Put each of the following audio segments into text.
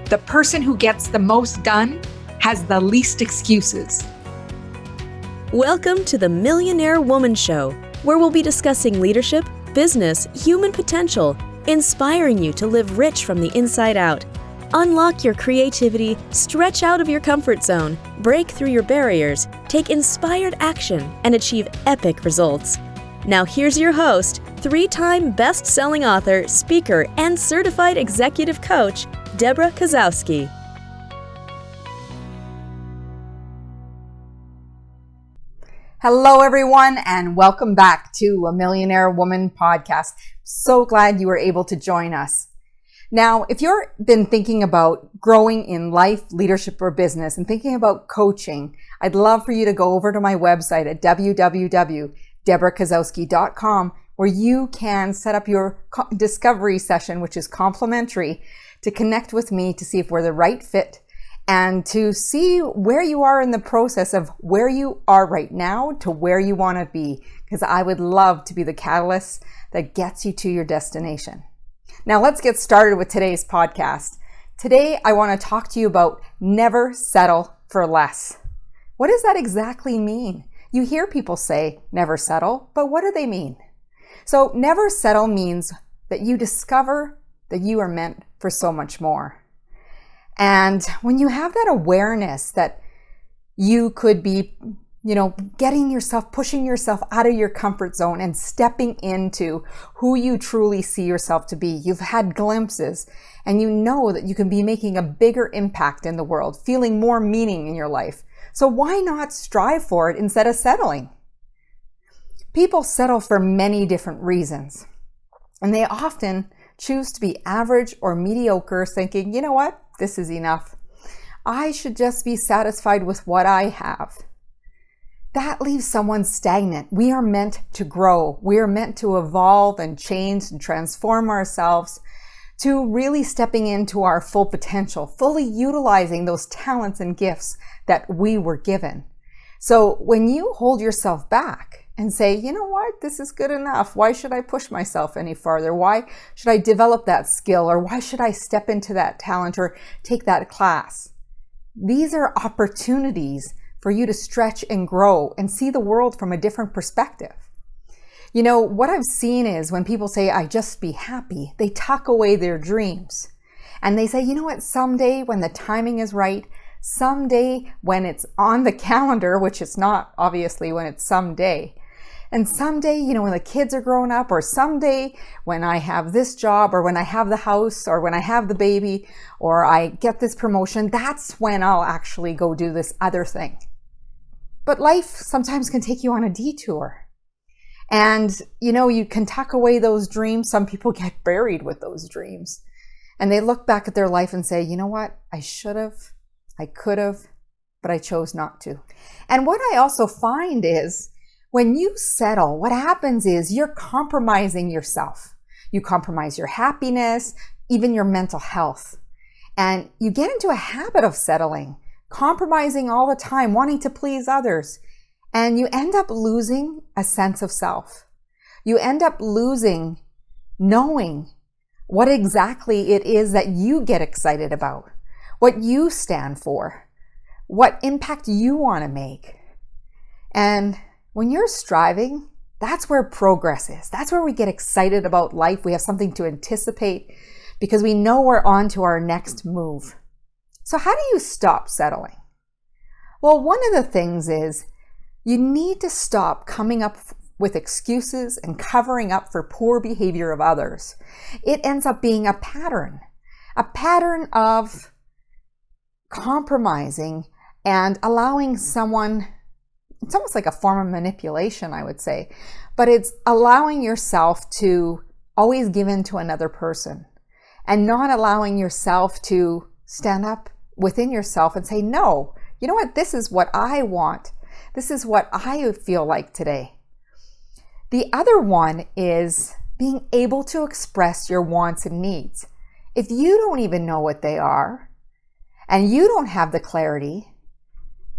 The person who gets the most done has the least excuses. Welcome to the Millionaire Woman Show, where we'll be discussing leadership, business, human potential, inspiring you to live rich from the inside out. Unlock your creativity, stretch out of your comfort zone, break through your barriers, take inspired action, and achieve epic results. Now here's your host, 3-time best-selling author, speaker, and certified executive coach, Debra Kasowski. Hello, everyone, and welcome back to a Millionaire Woman podcast. So glad you were able to join us. Now, if you've been thinking about growing in life, leadership, or business and thinking about coaching, I'd love for you to go over to my website at www.debrakasowski.com, where you can set up your discovery session, which is complimentary, to connect with me to see if we're the right fit and to see where you are in the process of where you are right now to where you want to be, because I would love to be the catalyst that gets you to your destination. Now let's get started with today's podcast. Today I want to talk to you about never settle for less. What does that exactly mean? You hear people say never settle, but what do they mean? So never settle means that you discover that you are meant for so much more. And when you have that awareness that you could be, pushing yourself out of your comfort zone and stepping into who you truly see yourself to be, you've had glimpses and you know that you can be making a bigger impact in the world, feeling more meaning in your life. So why not strive for it instead of settling? People settle for many different reasons, and they often choose to be average or mediocre, thinking, you know what, this is enough. I should just be satisfied with what I have. That leaves someone stagnant. We are meant to grow. We are meant to evolve and change and transform ourselves to really stepping into our full potential, fully utilizing those talents and gifts that we were given. So when you hold yourself back and say, you know what, this is good enough. Why should I push myself any farther? Why should I develop that skill? Or why should I step into that talent or take that class? These are opportunities for you to stretch and grow and see the world from a different perspective. You know, what I've seen is when people say, I just be happy, they tuck away their dreams. And they say, you know what, someday when the timing is right, someday when it's on the calendar, which it's not obviously when it's someday, and someday, when the kids are grown up, or someday when I have this job, or when I have the house, or when I have the baby, or I get this promotion, that's when I'll actually go do this other thing. But life sometimes can take you on a detour. And, you can tuck away those dreams. Some people get buried with those dreams. And they look back at their life and say, you know what, I should have, I could have, but I chose not to. And what I also find is, when you settle, what happens is you're compromising yourself. You compromise your happiness, even your mental health. And you get into a habit of settling, compromising all the time, wanting to please others. And you end up losing a sense of self. You end up losing knowing what exactly it is that you get excited about, what you stand for, what impact you want to make. And when you're striving, that's where progress is. That's where we get excited about life. We have something to anticipate because we know we're on to our next move. So how do you stop settling? Well, one of the things is you need to stop coming up with excuses and covering up for poor behavior of others. It ends up being a pattern of compromising and allowing someone. It's almost like a form of manipulation, I would say, but it's allowing yourself to always give in to another person and not allowing yourself to stand up within yourself and say, no, you know what? This is what I want. This is what I feel like today. The other one is being able to express your wants and needs. If you don't even know what they are and you don't have the clarity,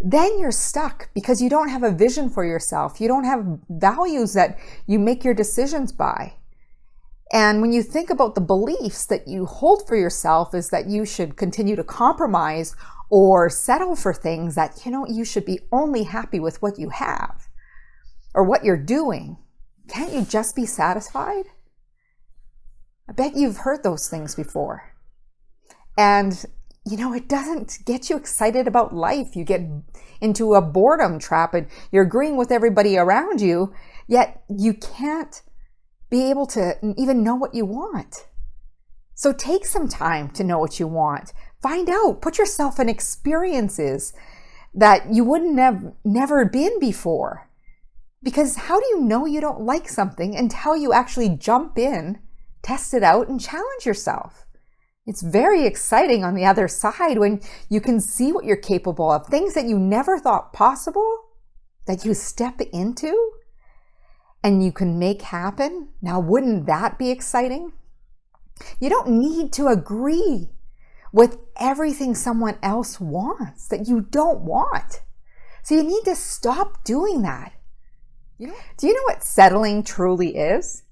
then you're stuck because you don't have a vision for yourself. You don't have values that you make your decisions by. And when you think about the beliefs that you hold for yourself is that you should continue to compromise or settle for things that, you should be only happy with what you have or what you're doing. Can't you just be satisfied? I bet you've heard those things before. And, it doesn't get you excited about life. You get into a boredom trap and you're agreeing with everybody around you, yet you can't be able to even know what you want. So take some time to know what you want. Find out, put yourself in experiences that you wouldn't have never been before. Because how do you know you don't like something until you actually jump in, test it out, and challenge yourself? It's very exciting on the other side when you can see what you're capable of, things that you never thought possible, that you step into and you can make happen. Now, wouldn't that be exciting? You don't need to agree with everything someone else wants that you don't want. So you need to stop doing that. Do you know what settling truly is?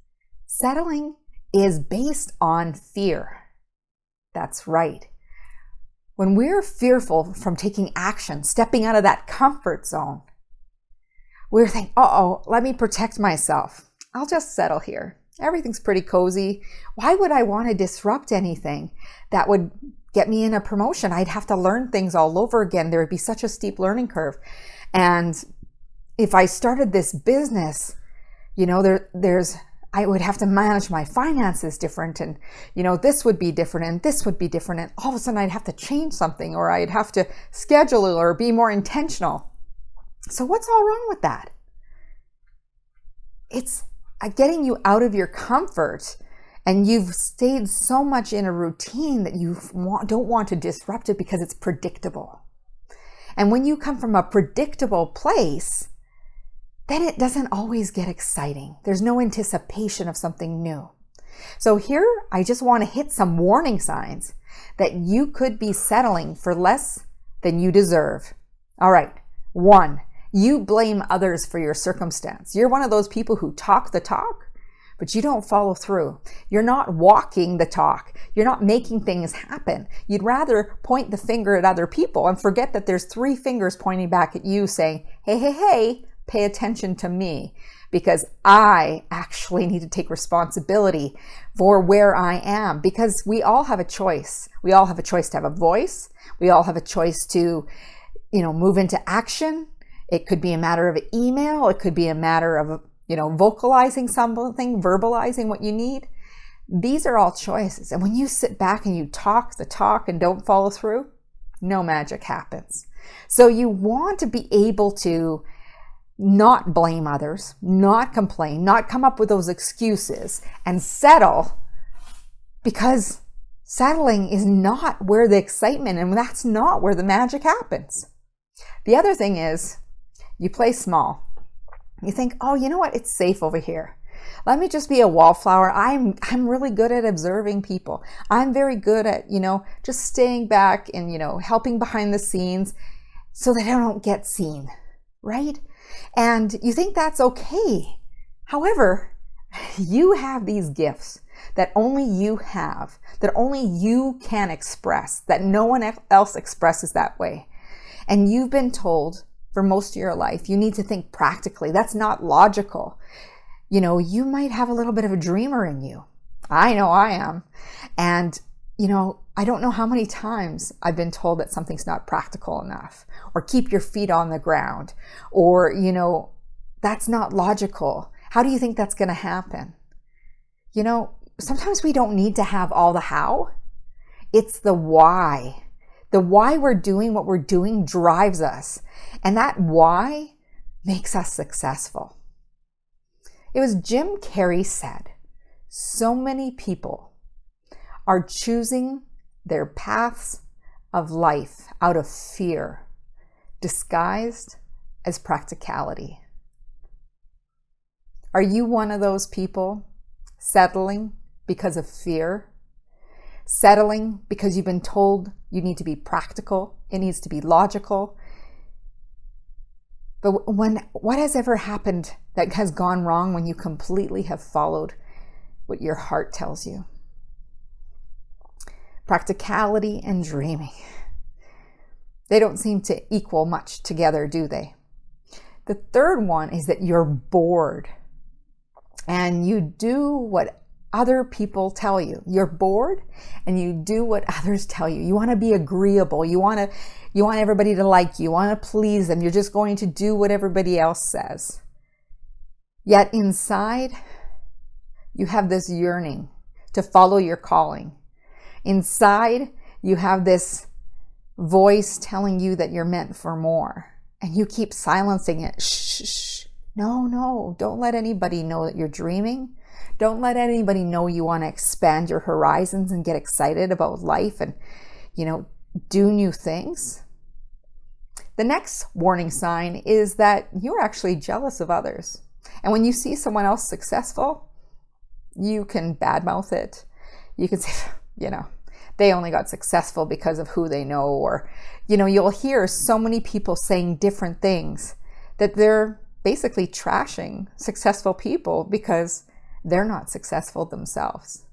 Settling is based on fear. That's right. When we're fearful from taking action, stepping out of that comfort zone, we're thinking, let me protect myself. I'll just settle here. Everything's pretty cozy. Why would I want to disrupt anything that would get me in a promotion? I'd have to learn things all over again. There would be such a steep learning curve. And if I started this business, I would have to manage my finances different, and this would be different and this would be different, and all of a sudden I'd have to change something, or I'd have to schedule it or be more intentional. So what's all wrong with that? It's getting you out of your comfort, and you've stayed so much in a routine that you don't want to disrupt it because it's predictable. And when you come from a predictable place, then it doesn't always get exciting. There's no anticipation of something new. So here, I just want to hit some warning signs that you could be settling for less than you deserve. All right. 1, you blame others for your circumstance. You're one of those people who talk the talk, but you don't follow through. You're not walking the talk. You're not making things happen. You'd rather point the finger at other people and forget that there's 3 fingers pointing back at you saying, hey, pay attention to me, because I actually need to take responsibility for where I am, because we all have a choice. We all have a choice to have a voice. We all have a choice to, move into action. It could be a matter of email. It could be a matter of, vocalizing something, verbalizing what you need. These are all choices. And when you sit back and you talk the talk and don't follow through, no magic happens. So you want to be able to not blame others, not complain, not come up with those excuses, and settle, because settling is not where the excitement, and that's not where the magic happens. The other thing is you play small. You think, you know what? It's safe over here. Let me just be a wallflower. I'm really good at observing people. I'm very good at, just staying back and, helping behind the scenes so that I don't get seen, right? And you think that's okay. However, you have these gifts that only you have, that only you can express, that no one else expresses that way. And you've been told for most of your life, you need to think practically. That's not logical. You might have a little bit of a dreamer in you. I know I am. And, I don't know how many times I've been told that something's not practical enough, or keep your feet on the ground, or, that's not logical. How do you think that's going to happen? Sometimes we don't need to have all the how. It's the why. The why we're doing what we're doing drives us. And that why makes us successful. It was Jim Carrey said, so many people are choosing their paths of life out of fear, disguised as practicality. Are you one of those people settling because of fear? Settling because you've been told you need to be practical, it needs to be logical? But what has ever happened that has gone wrong when you completely have followed what your heart tells you. Practicality and dreaming. They don't seem to equal much together, do they? The third one is that you're bored and you do what other people tell you. You're bored and you do what others tell you. You want to be agreeable. You want everybody to like you. You want to please them. You're just going to do what everybody else says. Yet inside, you have this yearning to follow your calling. Inside, you have this voice telling you that you're meant for more. And you keep silencing it. Shh, shh. No, don't let anybody know that you're dreaming. Don't let anybody know you want to expand your horizons and get excited about life and, do new things. The next warning sign is that you're actually jealous of others. And when you see someone else successful, you can badmouth it. You can say, they only got successful because of who they know, or, you'll hear so many people saying different things that they're basically trashing successful people because they're not successful themselves.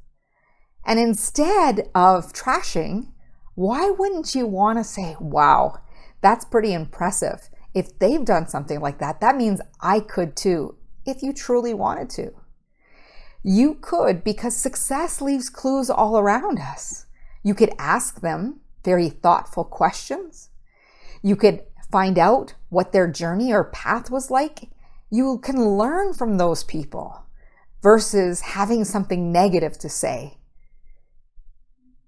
And instead of trashing, why wouldn't you want to say, wow, that's pretty impressive. If they've done something like that, that means I could too, if you truly wanted to. You could, because success leaves clues all around us. You could ask them very thoughtful questions. You could find out what their journey or path was like. You can learn from those people versus having something negative to say.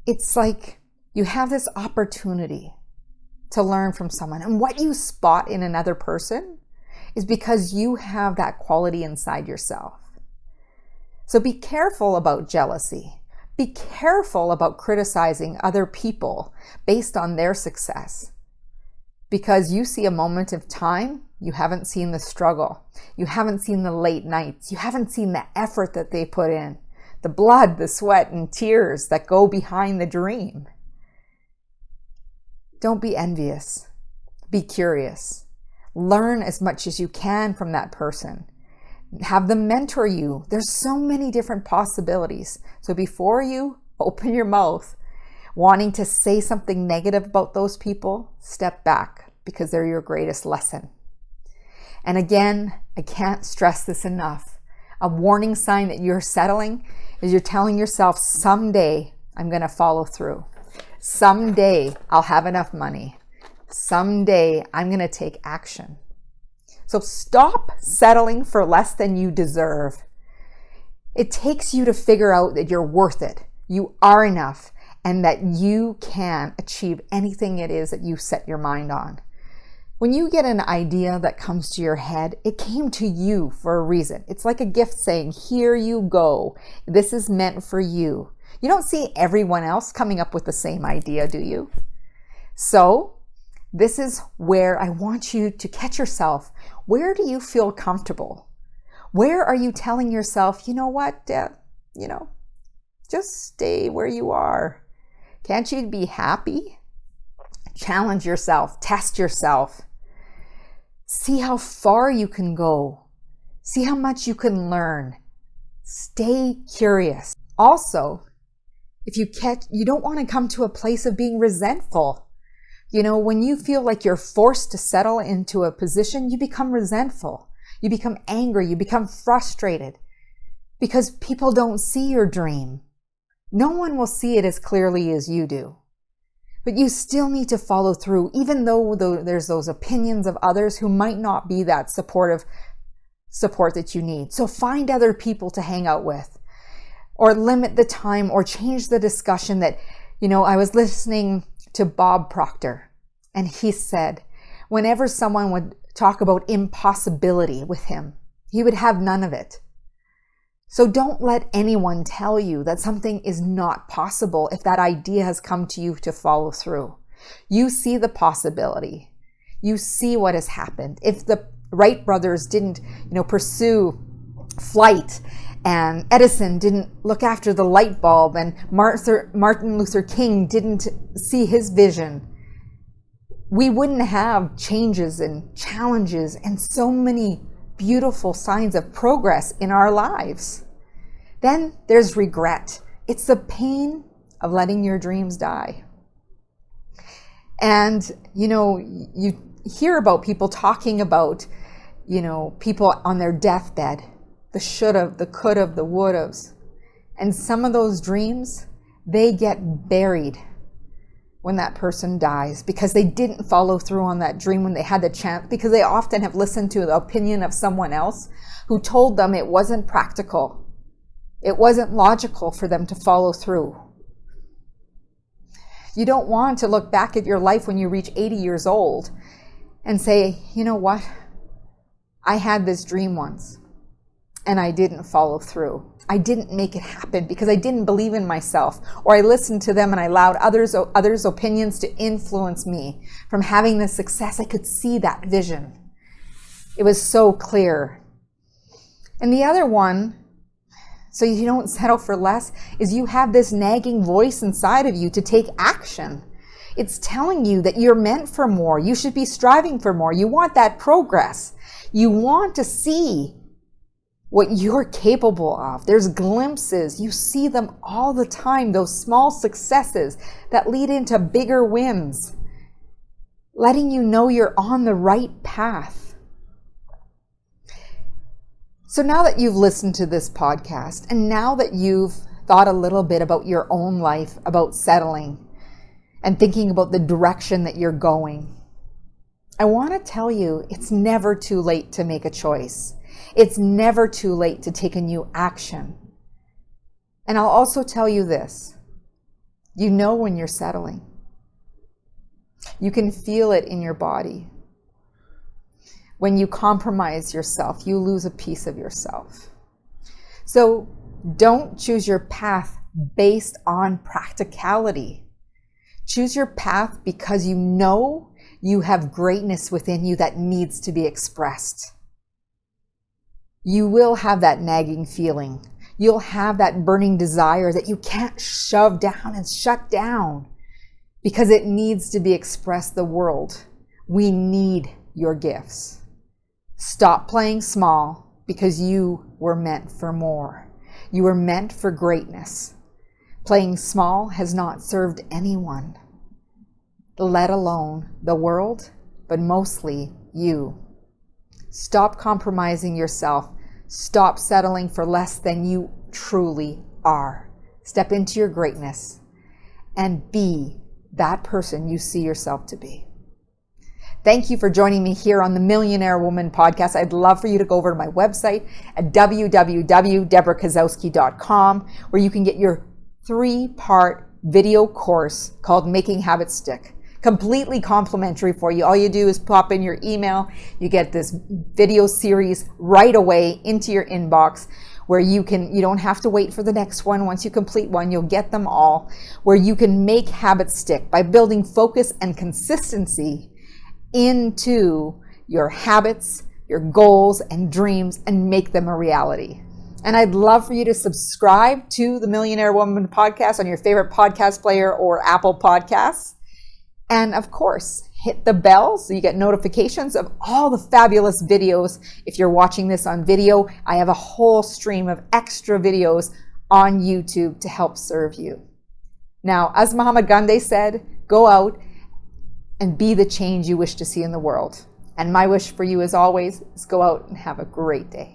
It's like you have this opportunity to learn from someone. And what you spot in another person is because you have that quality inside yourself. So be careful about jealousy. Be careful about criticizing other people based on their success. Because you see a moment of time, you haven't seen the struggle. You haven't seen the late nights. You haven't seen the effort that they put in, the blood, the sweat, and tears that go behind the dream. Don't be envious. Be curious. Learn as much as you can from that person. Have them mentor you. There's so many different possibilities. So before you open your mouth wanting to say something negative about those people, step back, because they're your greatest lesson. And again, I can't stress this enough. A warning sign that you're settling is you're telling yourself, someday I'm going to follow through. Someday I'll have enough money. Someday I'm going to take action. So stop settling for less than you deserve. It takes you to figure out that you're worth it. You are enough, and that you can achieve anything it is that you set your mind on. When you get an idea that comes to your head, it came to you for a reason. It's like a gift saying, here you go. This is meant for you. You don't see everyone else coming up with the same idea, do you? So this is where I want you to catch yourself. Where do you feel comfortable? Where are you telling yourself, you know what, just stay where you are? Can't you be happy? Challenge yourself, test yourself. See how far you can go. See how much you can learn. Stay curious. Also, you don't want to come to a place of being resentful. When you feel like you're forced to settle into a position, you become resentful. You become angry. You become frustrated because people don't see your dream. No one will see it as clearly as you do. But you still need to follow through, even though there's those opinions of others who might not be that supportive support that you need. So find other people to hang out with, or limit the time, or change the discussion. That, I was listening to Bob Proctor, and he said, whenever someone would talk about impossibility with him, he would have none of it. So don't let anyone tell you that something is not possible if that idea has come to you to follow through. You see the possibility. You see what has happened. If the Wright brothers didn't, pursue flight, and Edison didn't look after the light bulb, and Martin Luther King didn't see his vision, we wouldn't have changes and challenges and so many beautiful signs of progress in our lives. Then there's regret. It's the pain of letting your dreams die. And, you hear about people talking about, people on their deathbed, the should've, the could've, the would'ves. And some of those dreams, they get buried when that person dies because they didn't follow through on that dream when they had the chance, because they often have listened to the opinion of someone else who told them it wasn't practical. It wasn't logical for them to follow through. You don't want to look back at your life when you reach 80 years old and say, you know what? I had this dream once and I didn't follow through. I didn't make it happen because I didn't believe in myself, or I listened to them and I allowed others' opinions to influence me from having the success. I could see that vision. It was so clear. And the other one, so you don't settle for less, is you have this nagging voice inside of you to take action. It's telling you that you're meant for more. You should be striving for more. You want that progress. You want to see what you're capable of. There's glimpses. You see them all the time, those small successes that lead into bigger wins, letting you know you're on the right path. So now that you've listened to this podcast, and now that you've thought a little bit about your own life, about settling, and thinking about the direction that you're going, I want to tell you it's never too late to make a choice. It's never too late to take a new action. And I'll also tell you this. You know when you're settling. You can feel it in your body. When you compromise yourself, you lose a piece of yourself. So don't choose your path based on practicality. Choose your path because you know you have greatness within you that needs to be expressed. You will have that nagging feeling. You'll have that burning desire that you can't shove down and shut down because it needs to be expressed to the world. We need your gifts. Stop playing small because you were meant for more. You were meant for greatness. Playing small has not served anyone, let alone the world, but mostly you. Stop compromising yourself. Stop settling for less than you truly are. Step into your greatness and be that person you see yourself to be. Thank you for joining me here on the Millionaire Woman podcast. I'd love for you to go over to my website at www.debrakasowski.com, where you can get your 3-part video course called Making Habits Stick. Completely complimentary for you. All you do is pop in your email. You get this video series right away into your inbox, where you don't have to wait for the next one. Once you complete one, you'll get them all, where you can make habits stick by building focus and consistency into your habits, your goals and dreams, and make them a reality. And I'd love for you to subscribe to the Millionaire Woman podcast on your favorite podcast player or Apple Podcasts. And of course, hit the bell so you get notifications of all the fabulous videos. If you're watching this on video, I have a whole stream of extra videos on YouTube to help serve you. Now, as Muhammad Gandhi said, go out and be the change you wish to see in the world. And my wish for you, as always, is go out and have a great day.